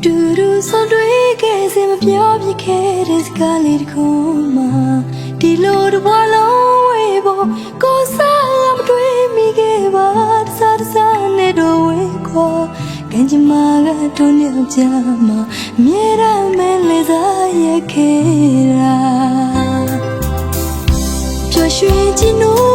တူတူဆောင်တွေ့ခဲ့စမပြောပြခဲ့တဲ့စကားလေးတစ်ခုမှဒီလိုတစ်ဘဝလုံးဝေးဖို့ကိုယ်စားမတွေ့မိခဲ့ပါတစားနဲ့တော့ဝေးခေါ်ကံကြမ္မာကတို့နှစ်ယောက်ကြားမှာအမြဲတမ်းမဲလေးစားရခဲ့တာပျော်ရွှင်ခြင်း